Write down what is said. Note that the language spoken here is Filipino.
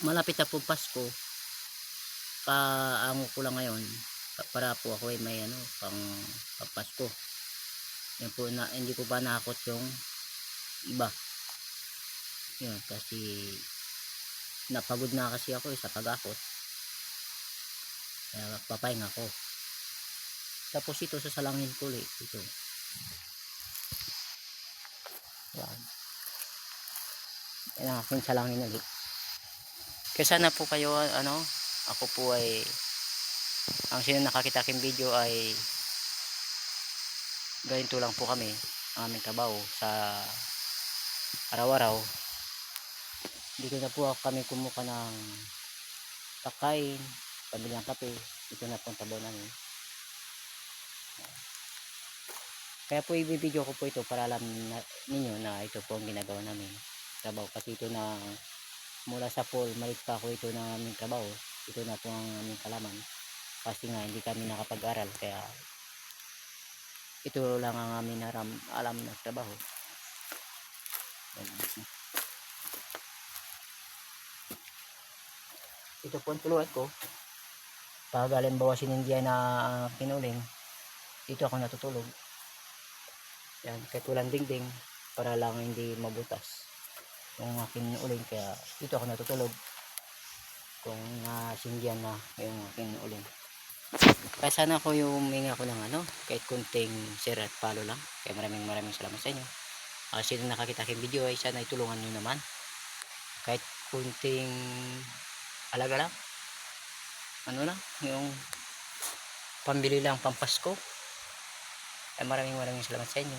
malapit na po Pasko, kaango ko lang ngayon para po ako ay may ano pang Pasko. Yan po na hindi ko pa nakot yung iba. Yun kasi napagod na kasi ako sa pag-akot. Kaya papahinga ko. Tapos ito sasalangin ko ulit ito. Yan. Yan ang aking salangin ulit. Kaya sana po kayo ano, ako po ay ang sino nakakita aking video ay ganito lang po kami ang aming trabaho sa araw-araw. Dito na po kami kumuha ng pagkain, pabili ng kape. Ito na po ang trabaho namin. Kaya po i-video ko po ito para alam ninyo na ito po ang ginagawa namin trabaho. Kasi ito na mula sa pool, malit pa ako ito na aming trabaho. Ito na po ang aming kalaman. Kasi nga hindi kami nakapag-aral kaya ito lang ang aming alam na trabaho. Ito po ang tuluan ko. Pag halimbawa sinindya na kinuling, dito ako natutulog. Yan, kahit walang dingding para lang hindi mabutas yung aking uling, kaya dito ako natutulog kung nasindyan na yung aking uling. Kaya sana ko yung humingi ako ng ano, kahit kunting share at follow lang. Kaya maraming salamat sa inyo. Sino nakakita aking video ay sana itulungan nyo naman kahit kunting alaga lang, ano lang, yung pambili lang pampasko. Kaya maraming salamat sa inyo.